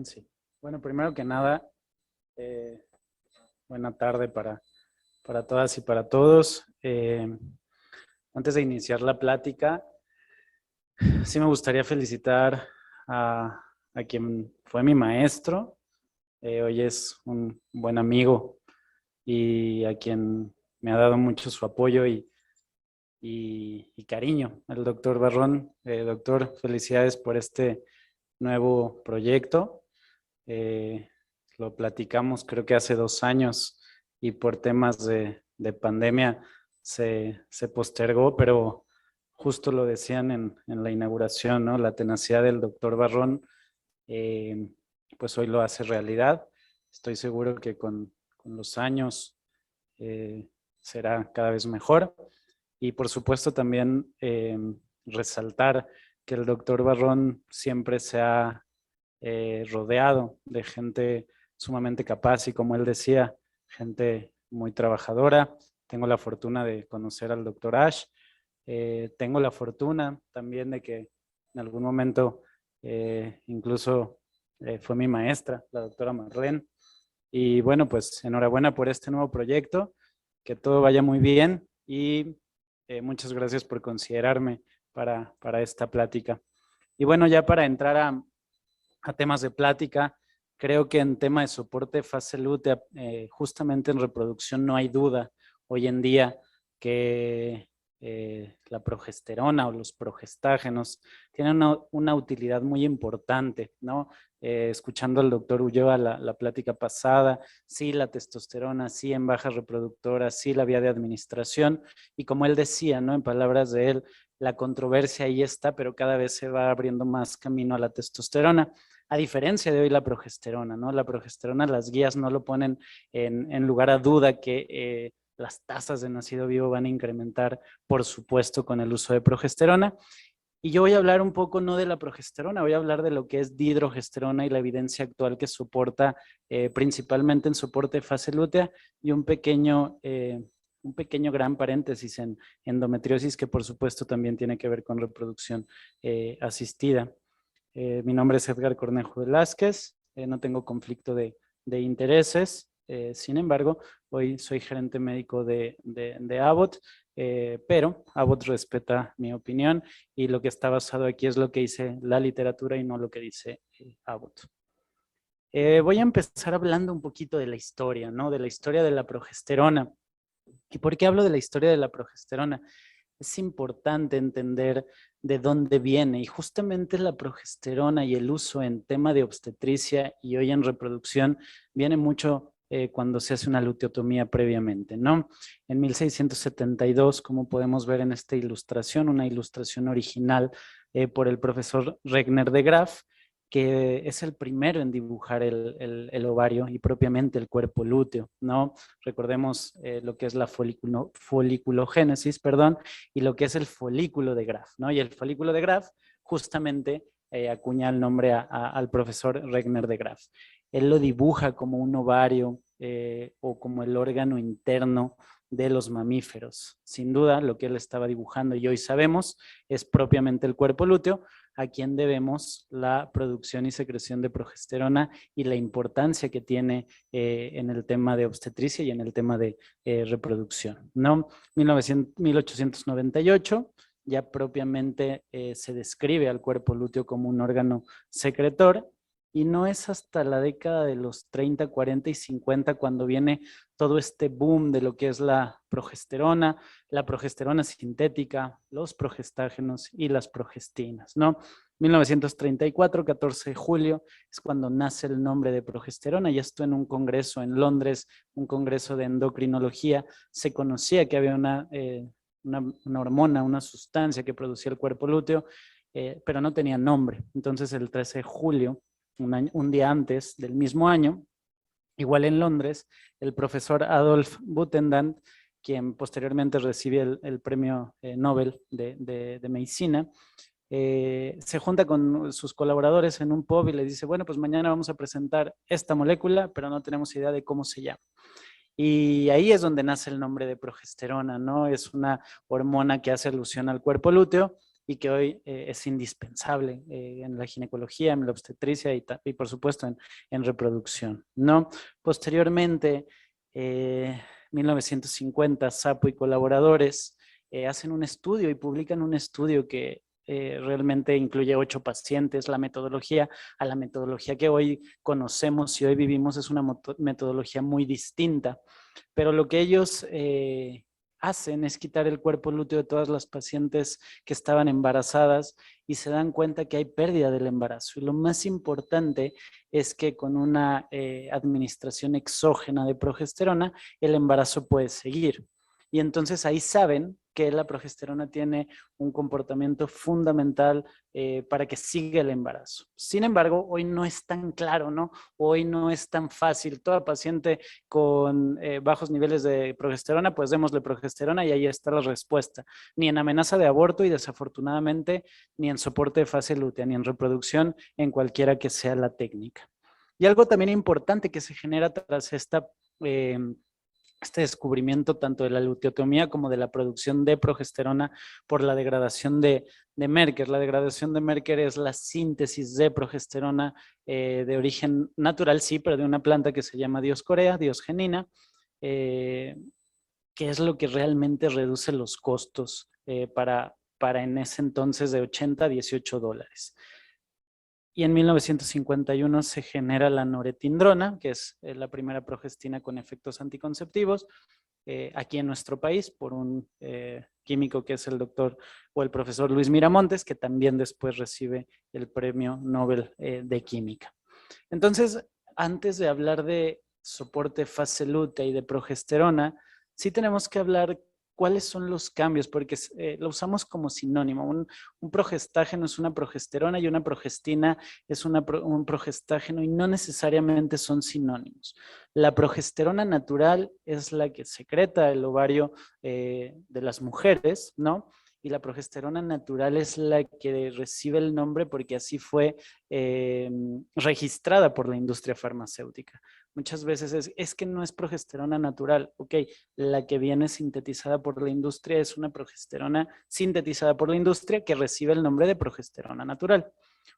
Sí. Bueno, primero que nada, buena tarde para todas y para todos. Antes de iniciar la plática, sí me gustaría felicitar a quien fue mi maestro. Hoy es un buen amigo y a quien me ha dado mucho su apoyo y cariño, el doctor Barrón. Doctor, felicidades por este nuevo proyecto. Eh, lo platicamos creo que hace 2 años y por temas de pandemia se postergó, pero justo lo decían en la inauguración, ¿no? La tenacidad del doctor Barrón, eh, pues hoy lo hace realidad. Estoy seguro que con los años eh, será cada vez mejor. Y por supuesto también resaltar que el doctor Barrón siempre se ha rodeado de gente sumamente capaz y, como él decía, gente muy trabajadora. Tengo la fortuna de conocer al doctor Ash. Tengo la fortuna también de que en algún momento incluso fue mi maestra, la doctora Marlene. Y bueno, pues enhorabuena por este nuevo proyecto, que todo vaya muy bien y muchas gracias por considerarme para esta plática. Y bueno, ya para entrar a temas de plática, creo que en tema de soporte fase lútea, justamente en reproducción, no hay duda hoy en día que la progesterona o los progestágenos tienen una utilidad muy importante, ¿no? Escuchando al doctor Ulloa la plática pasada, sí la testosterona, sí en bajas reproductoras, sí la vía de administración, y como él decía, ¿no? En palabras de él, la controversia ahí está, pero cada vez se va abriendo más camino a la testosterona. A diferencia de hoy la progesterona, ¿no? La progesterona, las guías no lo ponen en lugar a duda que las tasas de nacido vivo van a incrementar, por supuesto, con el uso de progesterona. Y yo voy a hablar un poco no de la progesterona, voy a hablar de lo que es dihidrogesterona y la evidencia actual que soporta principalmente en soporte de fase lútea, y un pequeño gran paréntesis en endometriosis, que por supuesto también tiene que ver con reproducción asistida. Mi nombre es Edgar Cornejo Velázquez, no tengo conflicto de intereses. Sin embargo, hoy soy gerente médico de Abbott, pero Abbott respeta mi opinión y lo que está basado aquí es lo que dice la literatura y no lo que dice Abbott. Voy a empezar hablando un poquito de la historia, ¿no? De la historia de la progesterona. ¿Y por qué hablo de la historia de la progesterona? Es importante entender de dónde viene, y justamente la progesterona y el uso en tema de obstetricia y hoy en reproducción viene mucho cuando se hace una luteotomía previamente, ¿no? En 1672, como podemos ver en esta ilustración, una ilustración original por el profesor Regner de Graaf, que es el primero en dibujar el ovario y propiamente el cuerpo lúteo, ¿no? Recordemos lo que es la foliculogénesis, perdón, y lo que es el folículo de Graaf, ¿no? Y el folículo de Graaf justamente acuña el nombre al profesor Regner de Graaf. Él lo dibuja como un ovario o como el órgano interno de los mamíferos. Sin duda, lo que él estaba dibujando y hoy sabemos es propiamente el cuerpo lúteo, a quien debemos la producción y secreción de progesterona y la importancia que tiene en el tema de obstetricia y en el tema de reproducción, ¿no? 1898 ya propiamente se describe al cuerpo lúteo como un órgano secretor, y no es hasta la década de los 30, 40 y 50 cuando viene todo este boom de lo que es la progesterona sintética, los progestágenos y las progestinas, ¿no? 1934, 14 de julio, es cuando nace el nombre de progesterona, y esto en un congreso en Londres, un congreso de endocrinología. Se conocía que había una hormona, una sustancia que producía el cuerpo lúteo, pero no tenía nombre. Entonces el 13 de julio, un día antes del mismo año, igual en Londres, el profesor Adolf Butenandt, quien posteriormente recibe el premio Nobel de Medicina, se junta con sus colaboradores en un pub y les dice, bueno, pues mañana vamos a presentar esta molécula, pero no tenemos idea de cómo se llama. Y ahí es donde nace el nombre de progesterona, ¿no? Es una hormona que hace alusión al cuerpo lúteo, y que hoy es indispensable en la ginecología, en la obstetricia y por supuesto en reproducción, ¿no? Posteriormente, 1950, Sapo y colaboradores hacen un estudio y publican un estudio que realmente incluye 8 pacientes. La metodología a la metodología que hoy conocemos y hoy vivimos es una metodología muy distinta, pero lo que ellos hacen es quitar el cuerpo lúteo de todas las pacientes que estaban embarazadas y se dan cuenta que hay pérdida del embarazo. Y lo más importante es que con una administración exógena de progesterona, el embarazo puede seguir. Y entonces ahí saben que la progesterona tiene un comportamiento fundamental para que siga el embarazo. Sin embargo, hoy no es tan claro, ¿no? Hoy no es tan fácil. Toda paciente con bajos niveles de progesterona, pues démosle progesterona y ahí está la respuesta. Ni en amenaza de aborto y desafortunadamente ni en soporte de fase lútea, ni en reproducción, en cualquiera que sea la técnica. Y algo también importante que se genera tras este descubrimiento tanto de la luteotomía como de la producción de progesterona por la degradación de Merker. La degradación de Merker es la síntesis de progesterona de origen natural, sí, pero de una planta que se llama Dioscorea, diosgenina, que es lo que realmente reduce los costos para en ese entonces de 80 a 18 dólares. Y en 1951 se genera la noretindrona, que es la primera progestina con efectos anticonceptivos, aquí en nuestro país, por un químico que es el doctor o el profesor Luis Miramontes, que también después recibe el premio Nobel de Química. Entonces, antes de hablar de soporte fase lútea y de progesterona, sí tenemos que hablar cuáles son los cambios, porque lo usamos como sinónimo. Un progestágeno es una progesterona y una progestina es un progestágeno y no necesariamente son sinónimos. La progesterona natural es la que secreta el ovario de las mujeres, ¿no? Y la progesterona natural es la que recibe el nombre porque así fue registrada por la industria farmacéutica. Muchas veces es que no es progesterona natural. Ok, la que viene sintetizada por la industria es una progesterona sintetizada por la industria que recibe el nombre de progesterona natural.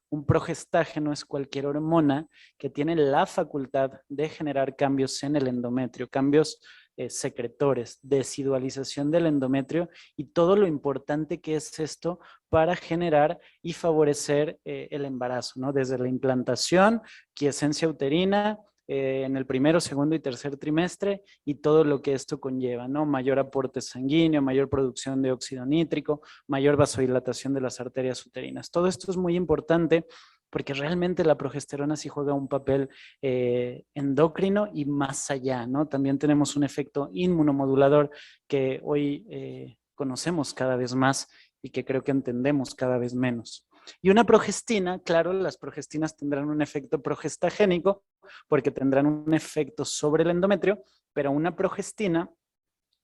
Un progestágeno es cualquier hormona que tiene la facultad de generar cambios en el endometrio, cambios secretores, desidualización del endometrio y todo lo importante que es esto para generar y favorecer el embarazo, ¿no? Desde la implantación, quiesencia uterina, en el primero, segundo y tercer trimestre y todo lo que esto conlleva, ¿no? Mayor aporte sanguíneo, mayor producción de óxido nítrico, mayor vasodilatación de las arterias uterinas. Todo esto es muy importante porque realmente la progesterona sí juega un papel endocrino y más allá, ¿no? También tenemos un efecto inmunomodulador que hoy conocemos cada vez más y que creo que entendemos cada vez menos. Y una progestina, claro, las progestinas tendrán un efecto progestagénico porque tendrán un efecto sobre el endometrio, pero una progestina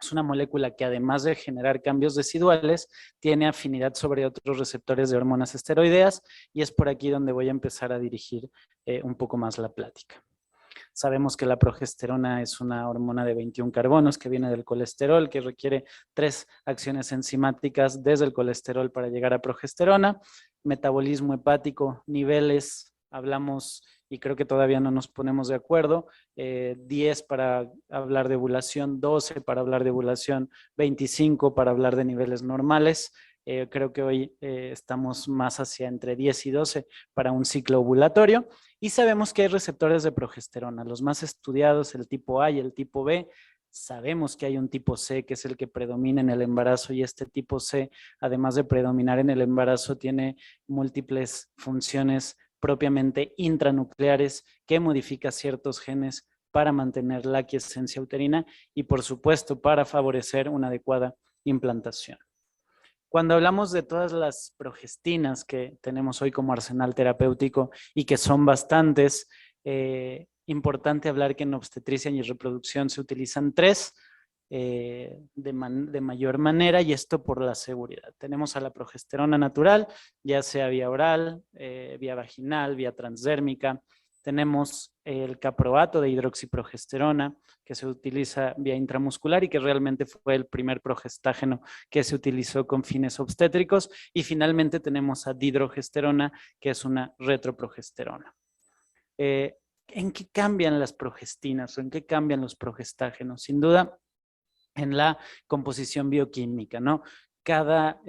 es una molécula que además de generar cambios residuales, tiene afinidad sobre otros receptores de hormonas esteroideas y es por aquí donde voy a empezar a dirigir un poco más la plática. Sabemos que la progesterona es una hormona de 21 carbonos que viene del colesterol, que requiere 3 acciones enzimáticas desde el colesterol para llegar a progesterona. Metabolismo hepático, niveles, hablamos y creo que todavía no nos ponemos de acuerdo, 10 para hablar de ovulación, 12 para hablar de ovulación, 25 para hablar de niveles normales. Creo que hoy estamos más hacia entre 10 y 12 para un ciclo ovulatorio y sabemos que hay receptores de progesterona, los más estudiados, el tipo A y el tipo B. Sabemos que hay un tipo C que es el que predomina en el embarazo y este tipo C, además de predominar en el embarazo, tiene múltiples funciones propiamente intranucleares que modifica ciertos genes para mantener la quiesencia uterina y por supuesto para favorecer una adecuada implantación. Cuando hablamos de todas las progestinas que tenemos hoy como arsenal terapéutico y que son bastantes, importante hablar que en obstetricia y reproducción se utilizan 3 de mayor manera y esto por la seguridad. Tenemos a la progesterona natural, ya sea vía oral, vía vaginal, vía transdérmica, Tenemos el caproato de hidroxiprogesterona, que se utiliza vía intramuscular y que realmente fue el primer progestágeno que se utilizó con fines obstétricos. Y finalmente tenemos a dihidrogesterona, que es una retroprogesterona. ¿En qué cambian las progestinas o en qué cambian los progestágenos? Sin duda, en la composición bioquímica, ¿no? Cada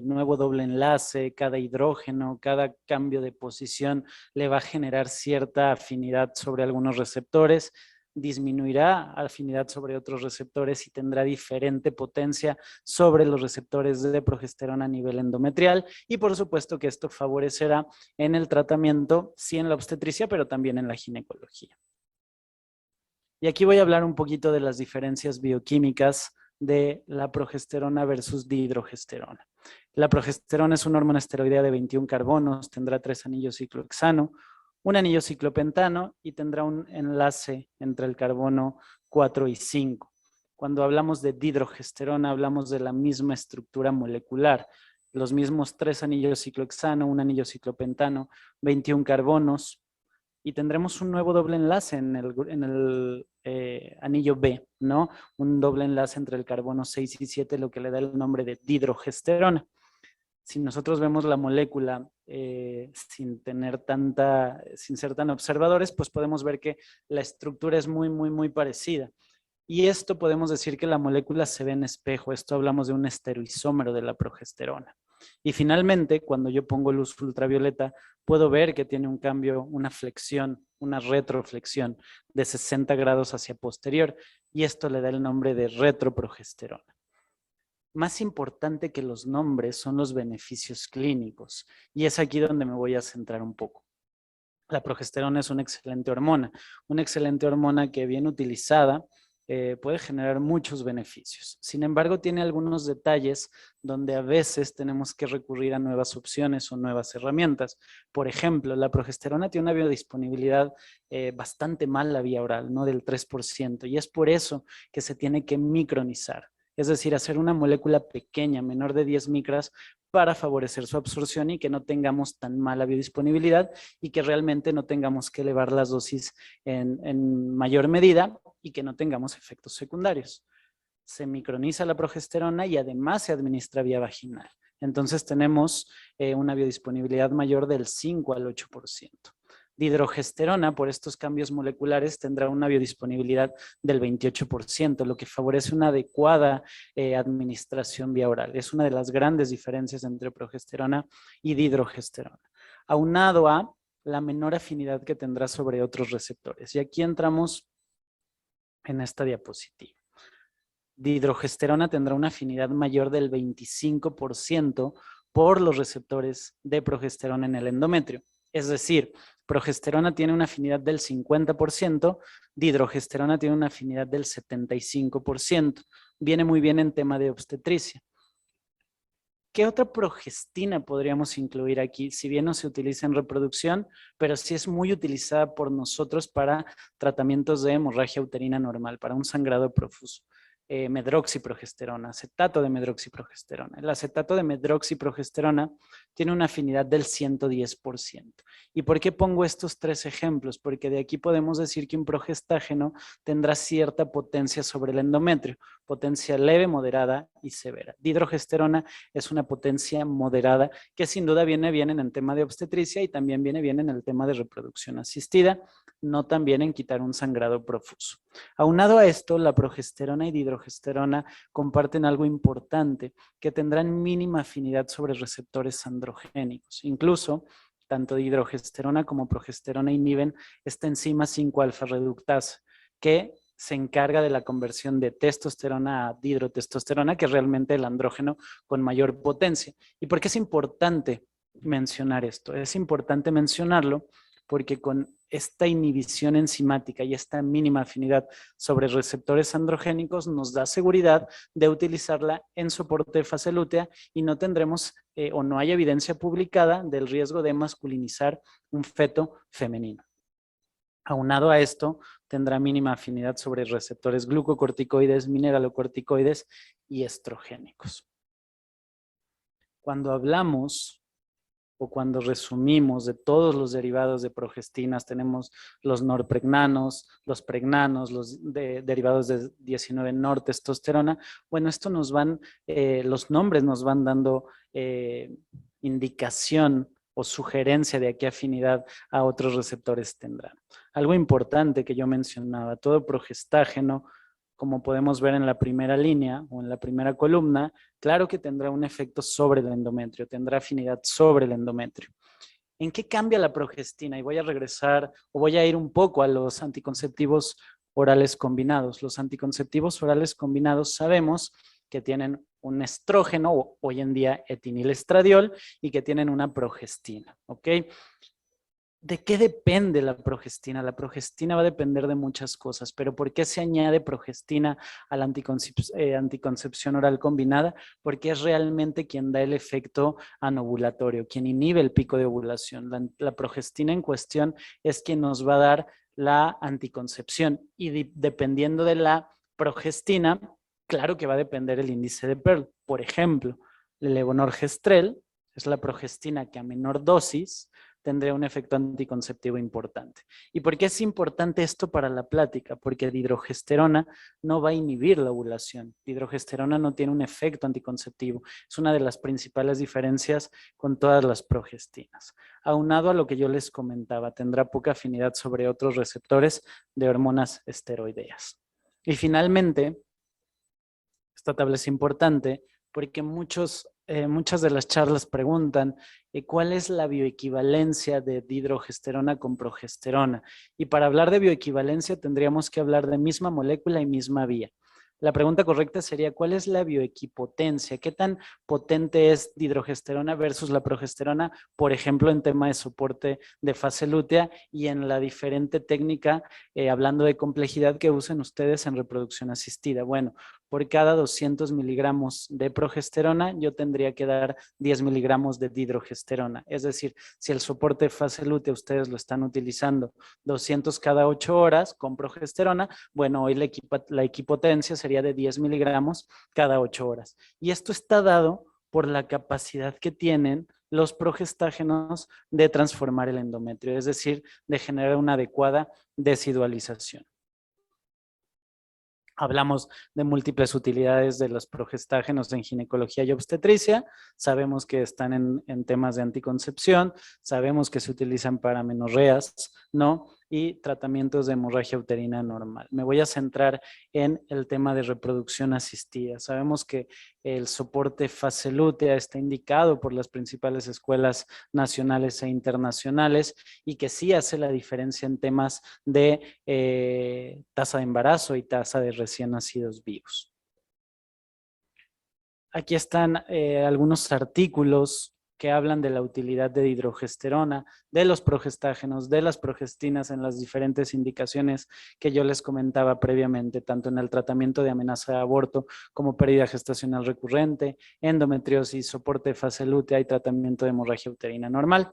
nuevo doble enlace, cada hidrógeno, cada cambio de posición le va a generar cierta afinidad sobre algunos receptores, disminuirá afinidad sobre otros receptores y tendrá diferente potencia sobre los receptores de progesterona a nivel endometrial, y por supuesto que esto favorecerá en el tratamiento, sí en la obstetricia, pero también en la ginecología. Y aquí voy a hablar un poquito de las diferencias bioquímicas de la progesterona versus dihidrogesterona. La progesterona es una hormona esteroidea de 21 carbonos, tendrá 3 anillos ciclohexano, un anillo ciclopentano y tendrá un enlace entre el carbono 4 y 5. Cuando hablamos de dihidrogesterona, hablamos de la misma estructura molecular, los mismos 3 anillos ciclohexano, un anillo ciclopentano, 21 carbonos, y tendremos un nuevo doble enlace en el anillo B, ¿no? Un doble enlace entre el carbono 6 y 7, lo que le da el nombre de dihidrogesterona. Si nosotros vemos la molécula sin ser tan observadores, pues podemos ver que la estructura es muy parecida. Y esto podemos decir que la molécula se ve en espejo. Esto hablamos de un estereoisómero de la progesterona. Y finalmente, cuando yo pongo luz ultravioleta, puedo ver que tiene un cambio, una flexión, una retroflexión de 60 grados hacia posterior. Y esto le da el nombre de retroprogesterona. Más importante que los nombres son los beneficios clínicos. Y es aquí donde me voy a centrar un poco. La progesterona es una excelente hormona que bien utilizada puede generar muchos beneficios. Sin embargo, tiene algunos detalles donde a veces tenemos que recurrir a nuevas opciones o nuevas herramientas. Por ejemplo, la progesterona tiene una biodisponibilidad bastante mala vía oral, ¿no? Del 3%, y es por eso que se tiene que micronizar. Es decir, hacer una molécula pequeña, menor de 10 micras, para favorecer su absorción y que no tengamos tan mala biodisponibilidad y que realmente no tengamos que elevar las dosis en mayor medida y que no tengamos efectos secundarios. Se microniza la progesterona y además se administra vía vaginal. Entonces tenemos una biodisponibilidad mayor del 5 al 8%. Dihidrogesterona, por estos cambios moleculares, tendrá una biodisponibilidad del 28%, lo que favorece una adecuada administración vía oral. Es una de las grandes diferencias entre progesterona y dihidrogesterona. Aunado a la menor afinidad que tendrá sobre otros receptores. Y aquí entramos en esta diapositiva. Dihidrogesterona tendrá una afinidad mayor del 25% por los receptores de progesterona en el endometrio. Es decir, progesterona tiene una afinidad del 50%, dihidrogesterona tiene una afinidad del 75%. Viene muy bien en tema de obstetricia. ¿Qué otra progestina podríamos incluir aquí? Si bien no se utiliza en reproducción, pero sí es muy utilizada por nosotros para tratamientos de hemorragia uterina normal, para un sangrado profuso. Medroxiprogesterona, acetato de medroxiprogesterona. El acetato de medroxiprogesterona tiene una afinidad del 110%. ¿Y por qué pongo estos 3 ejemplos? Porque de aquí podemos decir que un progestágeno tendrá cierta potencia sobre el endometrio, potencia leve, moderada y severa. Dihidrogesterona es una potencia moderada que sin duda viene bien en el tema de obstetricia y también viene bien en el tema de reproducción asistida, no también en quitar un sangrado profuso. Aunado a esto, la progesterona y dihidrogesterona comparten algo importante, que tendrán mínima afinidad sobre receptores androgénicos. Incluso, tanto dihidrogesterona como progesterona inhiben esta enzima 5-alfa reductasa, que se encarga de la conversión de testosterona a dihidrotestosterona, que es realmente el andrógeno con mayor potencia. ¿Y por qué es importante mencionar esto? Es importante mencionarlo porque con esta inhibición enzimática y esta mínima afinidad sobre receptores androgénicos nos da seguridad de utilizarla en soporte de fase lútea y no tendremos o no hay evidencia publicada del riesgo de masculinizar un feto femenino. Aunado a esto, tendrá mínima afinidad sobre receptores glucocorticoides, mineralocorticoides y estrogénicos. Cuando hablamos o cuando resumimos de todos los derivados de progestinas, tenemos los norpregnanos, los pregnanos, los derivados de 19-nortestosterona. Bueno, esto nos van, los nombres nos van dando indicación o sugerencia de a qué afinidad a otros receptores tendrán. Algo importante que yo mencionaba, todo progestágeno, como podemos ver en la primera línea o en la primera columna, claro que tendrá un efecto sobre el endometrio, tendrá afinidad sobre el endometrio. ¿En qué cambia la progestina? Y voy a regresar o voy a ir un poco a los anticonceptivos orales combinados. Los anticonceptivos orales combinados sabemos que tienen un estrógeno, hoy en día etinilestradiol, y que tienen una progestina, ¿ok? ¿De qué depende la progestina? La progestina va a depender de muchas cosas, pero ¿por qué se añade progestina a la anticoncepción oral combinada? Porque es realmente quien da el efecto anovulatorio, quien inhibe el pico de ovulación. La progestina en cuestión es quien nos va a dar la anticoncepción y dependiendo de la progestina, claro que va a depender el índice de Pearl. Por ejemplo, el levonorgestrel es la progestina que a menor dosis tendría un efecto anticonceptivo importante. ¿Y por qué es importante esto para la plática? Porque la hidrogesterona no va a inhibir la ovulación. La hidrogesterona no tiene un efecto anticonceptivo. Es una de las principales diferencias con todas las progestinas. Aunado a lo que yo les comentaba, tendrá poca afinidad sobre otros receptores de hormonas esteroideas. Y finalmente, esta tabla es importante porque muchas de las charlas preguntan cuál es la bioequivalencia de dihidrogesterona con progesterona. Y para hablar de bioequivalencia tendríamos que hablar de misma molécula y misma vía. La pregunta correcta sería, ¿cuál es la bioequipotencia? ¿Qué tan potente es dihidrogesterona versus la progesterona, por ejemplo, en tema de soporte de fase lútea y en la diferente técnica, hablando de complejidad que usen ustedes en reproducción asistida? Bueno, por cada 200 miligramos de progesterona, yo tendría que dar 10 miligramos de dihidrogesterona. Es decir, si el soporte de fase lútea ustedes lo están utilizando 200 cada 8 horas con progesterona, bueno, hoy la equipotencia sería de 10 miligramos cada 8 horas. Y esto está dado por la capacidad que tienen los progestágenos de transformar el endometrio, es decir, de generar una adecuada desidualización. Hablamos de múltiples utilidades de los progestágenos en ginecología y obstetricia. Sabemos que están en temas de anticoncepción, sabemos que se utilizan para amenorreas, ¿no? Y tratamientos de hemorragia uterina normal. Me voy a centrar en el tema de reproducción asistida. Sabemos que el soporte fase lútea está indicado por las principales escuelas nacionales e internacionales y que sí hace la diferencia en temas de tasa de embarazo y tasa de recién nacidos vivos. Aquí están algunos artículos que hablan de la utilidad de dihidrogesterona, de los progestágenos, de las progestinas en las diferentes indicaciones que yo les comentaba previamente, tanto en el tratamiento de amenaza de aborto como pérdida gestacional recurrente, endometriosis, soporte de fase lútea y tratamiento de hemorragia uterina normal.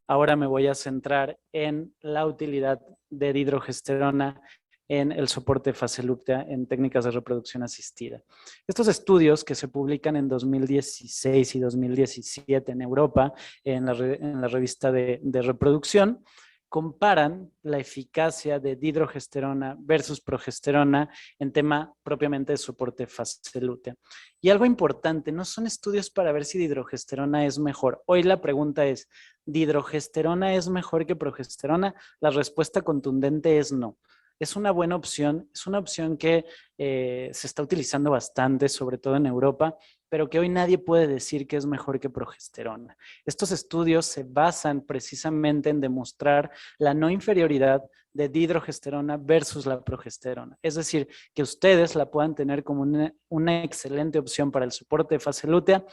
Ahora me voy a centrar en la utilidad de dihidrogesterona en el soporte fase lútea en técnicas de reproducción asistida. Estos estudios que se publican en 2016 y 2017 en Europa, en la revista de reproducción, comparan la eficacia de dihidrogesterona versus progesterona en tema propiamente de soporte fase lútea. Y algo importante, no son estudios para ver si dihidrogesterona es mejor. Hoy la pregunta es, ¿dihidrogesterona es mejor que progesterona? La respuesta contundente es no. Es una buena opción, es una opción que se está utilizando bastante, sobre todo en Europa, pero que hoy nadie puede decir que es mejor que progesterona. Estos estudios se basan precisamente en demostrar la no inferioridad de dihidrogesterona versus la progesterona. Es decir, que ustedes la puedan tener como una excelente opción para el soporte de fase lútea,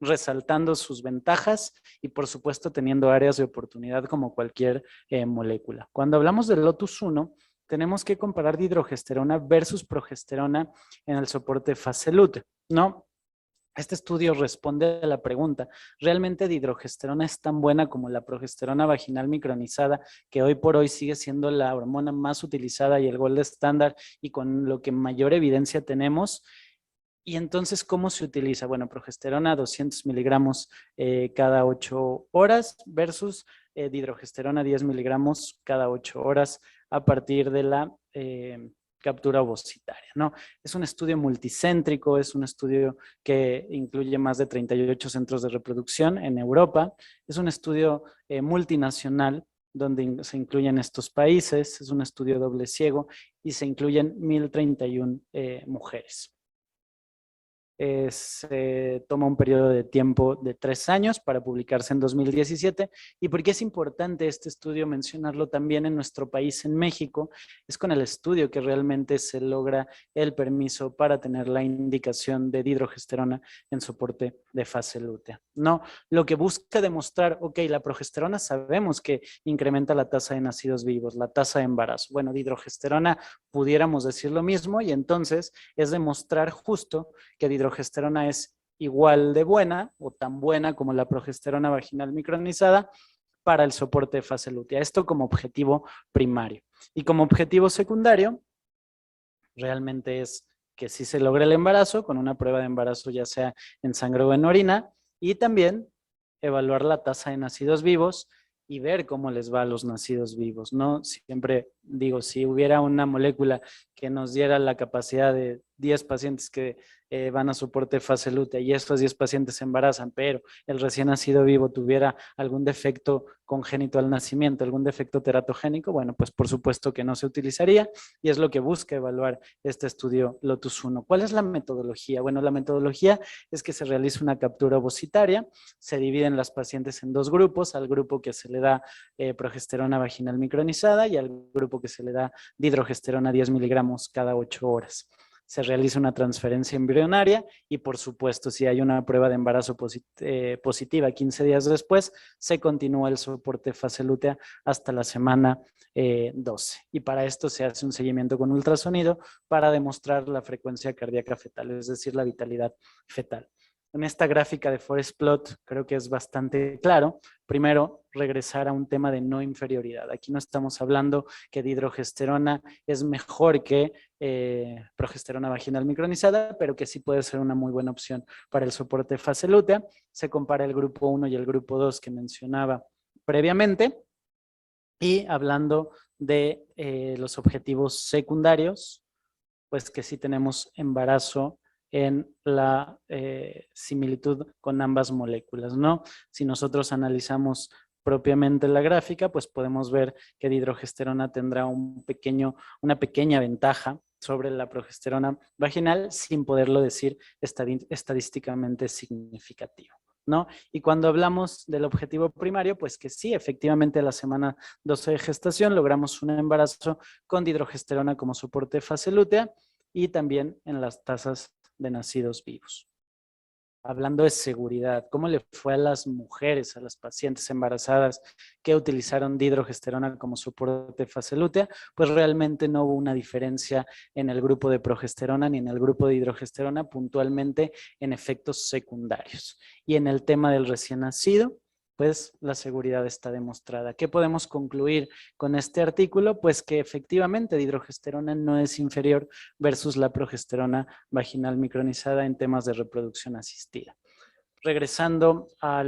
resaltando sus ventajas y por supuesto teniendo áreas de oportunidad como cualquier molécula. Cuando hablamos del Lotus 1, tenemos que comparar dihidrogesterona versus progesterona en el soporte fase lútea, ¿no? Este estudio responde a la pregunta, ¿realmente dihidrogesterona es tan buena como la progesterona vaginal micronizada, que hoy por hoy sigue siendo la hormona más utilizada y el gold estándar y con lo que mayor evidencia tenemos? Y entonces, ¿cómo se utiliza? Bueno, progesterona 200 miligramos cada 8 horas versus dihidrogesterona 10 miligramos cada 8 horas a partir de la captura ovocitaria, ¿no? Es un estudio multicéntrico, es un estudio que incluye más de 38 centros de reproducción en Europa, es un estudio multinacional donde se incluyen estos países, es un estudio doble ciego y se incluyen 1.031 mujeres. Se toma un periodo de tiempo de 3 años para publicarse en 2017. ¿Y por qué es importante este estudio mencionarlo también en nuestro país, en México? Es con el estudio que realmente se logra el permiso para tener la indicación de dihidrogesterona en soporte de fase lútea. No, lo que busca demostrar, ok, la progesterona sabemos que incrementa la tasa de nacidos vivos, la tasa de embarazo. Bueno, dihidrogesterona pudiéramos decir lo mismo y entonces es demostrar justo que dihidrogesterona es igual de buena o tan buena como la progesterona vaginal micronizada para el soporte de fase lútea. Esto como objetivo primario. Y como objetivo secundario, realmente es que sí se logre el embarazo con una prueba de embarazo ya sea en sangre o en orina y también evaluar la tasa de nacidos vivos y ver cómo les va a los nacidos vivos, ¿no? Siempre digo, si hubiera una molécula que nos diera la capacidad de 10 pacientes que van a soporte fase lútea y estos 10 pacientes se embarazan, pero el recién nacido vivo tuviera algún defecto congénito al nacimiento, algún defecto teratogénico, bueno, pues por supuesto que no se utilizaría y es lo que busca evaluar este estudio Lotus 1. ¿Cuál es la metodología? Bueno, la metodología es que se realiza una captura ovocitaria, se dividen las pacientes en 2 grupos, al grupo que se le da progesterona vaginal micronizada y al grupo que se le da dihidrogesterona 10 miligramos cada 8 horas. Se realiza una transferencia embrionaria y por supuesto si hay una prueba de embarazo positiva 15 días después, se continúa el soporte fase lútea hasta la semana 12. Y para esto se hace un seguimiento con ultrasonido para demostrar la frecuencia cardíaca fetal, es decir, la vitalidad fetal. En esta gráfica de Forest Plot creo que es bastante claro. Primero, regresar a un tema de no inferioridad. Aquí no estamos hablando que dihidrogesterona es mejor que progesterona vaginal micronizada, pero que sí puede ser una muy buena opción para el soporte fase lútea. Se compara el grupo 1 y el grupo 2 que mencionaba previamente. Y hablando de los objetivos secundarios, pues que sí tenemos embarazo en la similitud con ambas moléculas, ¿no? Si nosotros analizamos propiamente la gráfica, pues podemos ver que dihidrogesterona tendrá una pequeña ventaja sobre la progesterona vaginal sin poderlo decir estadísticamente significativo, ¿no? Y cuando hablamos del objetivo primario, pues que sí, efectivamente a la semana 12 de gestación logramos un embarazo con dihidrogesterona como soporte de fase lútea y también en las tasas de nacidos vivos. Hablando de seguridad, ¿cómo le fue a las mujeres, a las pacientes embarazadas que utilizaron dihidrogesterona como soporte de fase lútea? Pues realmente no hubo una diferencia en el grupo de progesterona ni en el grupo de dihidrogesterona, puntualmente en efectos secundarios. Y en el tema del recién nacido, pues la seguridad está demostrada. ¿Qué podemos concluir con este artículo? Pues que efectivamente dihidrogesterona no es inferior versus la progesterona vaginal micronizada en temas de reproducción asistida. Regresando a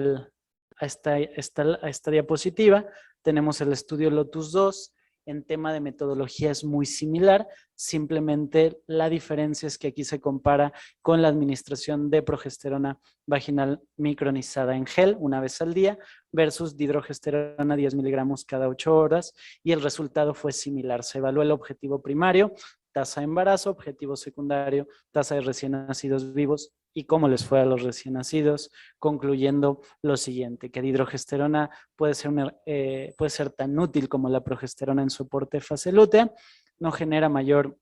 esta diapositiva, tenemos el estudio Lotus 2. En tema de metodología es muy similar, simplemente la diferencia es que aquí se compara con la administración de progesterona vaginal micronizada en gel una vez al día versus dihidrogesterona 10 miligramos cada 8 horas y el resultado fue similar. Se evaluó el objetivo primario, tasa de embarazo, objetivo secundario, tasa de recién nacidos vivos y cómo les fue a los recién nacidos, concluyendo lo siguiente, que dihidrogesterona puede ser tan útil como la progesterona en soporte fase lútea, no genera mayor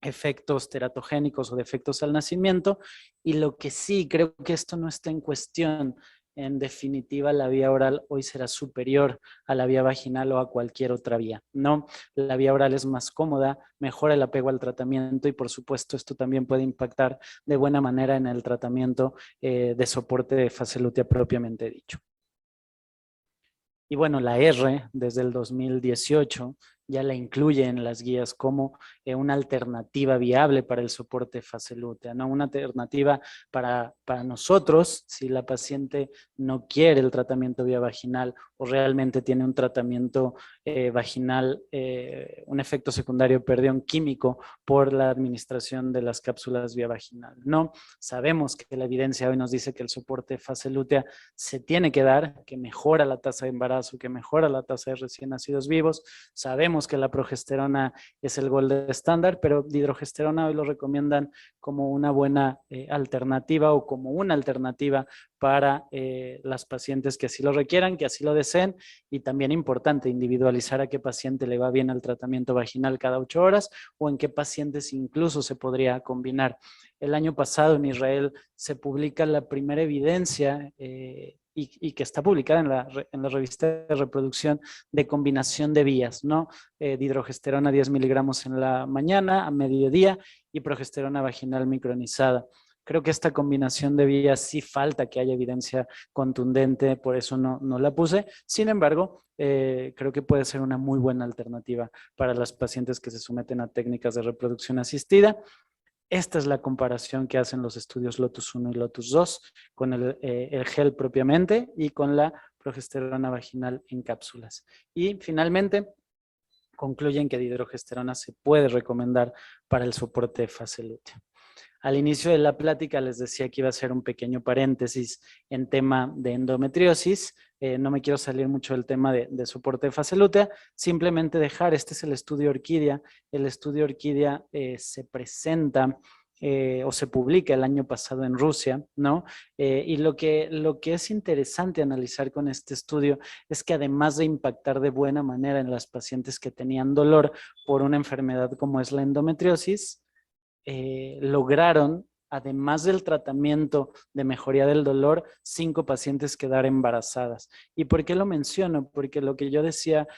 efectos teratogénicos o defectos al nacimiento y lo que sí, creo que esto no está en cuestión. En definitiva, la vía oral hoy será superior a la vía vaginal o a cualquier otra vía, ¿no? La vía oral es más cómoda, mejora el apego al tratamiento y por supuesto esto también puede impactar de buena manera en el tratamiento de soporte de fase lútea propiamente dicho. Y bueno, la R desde el 2018 ya la incluye en las guías como una alternativa viable para el soporte fase lútea, ¿no? Una alternativa para nosotros, si la paciente no quiere el tratamiento vía vaginal o realmente tiene un tratamiento vaginal, un efecto secundario, perdón, químico por la administración de las cápsulas vía vaginal. No, sabemos que la evidencia hoy nos dice que el soporte fase lútea se tiene que dar, que mejora la tasa de embarazo, que mejora la tasa de recién nacidos vivos. Sabemos que la progesterona es el gold estándar, pero dihidrogesterona hoy lo recomiendan como una buena alternativa o como una alternativa para las pacientes que así lo requieran, que así lo deseen, y también importante individualizar a qué paciente le va bien el tratamiento vaginal cada 8 horas o en qué pacientes incluso se podría combinar. El año pasado en Israel se publica la primera evidencia y que está publicada en la revista de reproducción de combinación de vías, ¿no? Dihidrogesterona 10 miligramos en la mañana, a mediodía, y progesterona vaginal micronizada. Creo que esta combinación de vías sí falta que haya evidencia contundente, por eso no la puse. Sin embargo, creo que puede ser una muy buena alternativa para las pacientes que se someten a técnicas de reproducción asistida. Esta es la comparación que hacen los estudios Lotus 1 y Lotus 2 con el gel propiamente y con la progesterona vaginal en cápsulas. Y finalmente, concluyen que dihidrogesterona se puede recomendar para el soporte de fase lútea. Al inicio de la plática les decía que iba a hacer un pequeño paréntesis en tema de endometriosis. No me quiero salir mucho del tema de soporte de fase lútea, simplemente dejar, este es el estudio Orquídea. El estudio Orquídea se presenta o se publica el año pasado en Rusia, ¿no? Y lo que es interesante analizar con este estudio es que además de impactar de buena manera en las pacientes que tenían dolor por una enfermedad como es la endometriosis, lograron, además del tratamiento de mejoría del dolor, 5 pacientes quedar embarazadas. ¿Y por qué lo menciono? Porque lo que yo decía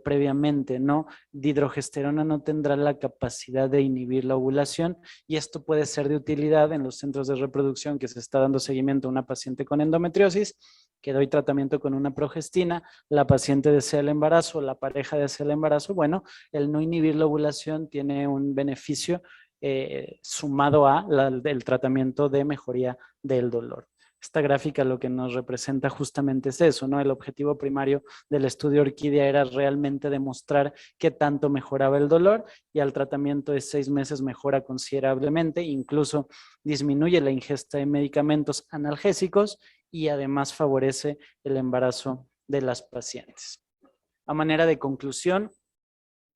previamente, ¿no? Dihidrogesterona no tendrá la capacidad de inhibir la ovulación y esto puede ser de utilidad en los centros de reproducción que se está dando seguimiento a una paciente con endometriosis, que doy tratamiento con una progestina, la paciente desea el embarazo, la pareja desea el embarazo. Bueno, el no inhibir la ovulación tiene un beneficio sumado a el tratamiento de mejoría del dolor. Esta gráfica lo que nos representa justamente es eso, ¿no? El objetivo primario del estudio Orquídea era realmente demostrar qué tanto mejoraba el dolor y al tratamiento de 6 meses mejora considerablemente, incluso disminuye la ingesta de medicamentos analgésicos y además favorece el embarazo de las pacientes. A manera de conclusión,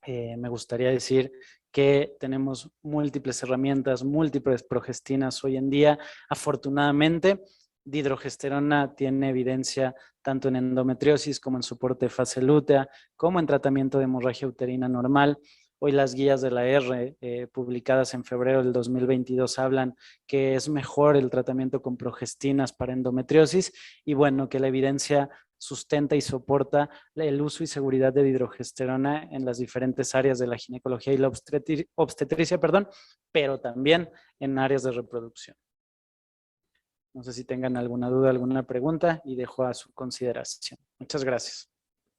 me gustaría decir que tenemos múltiples herramientas, múltiples progestinas hoy en día. Afortunadamente, dihidrogesterona tiene evidencia tanto en endometriosis como en soporte de fase lútea, como en tratamiento de hemorragia uterina normal. Hoy las guías de la R, publicadas en febrero del 2022, hablan que es mejor el tratamiento con progestinas para endometriosis y bueno, que la evidencia sustenta y soporta el uso y seguridad de dihidrogesterona en las diferentes áreas de la ginecología y la obstetricia, pero también en áreas de reproducción. No sé si tengan alguna duda, alguna pregunta y dejo a su consideración. Muchas gracias.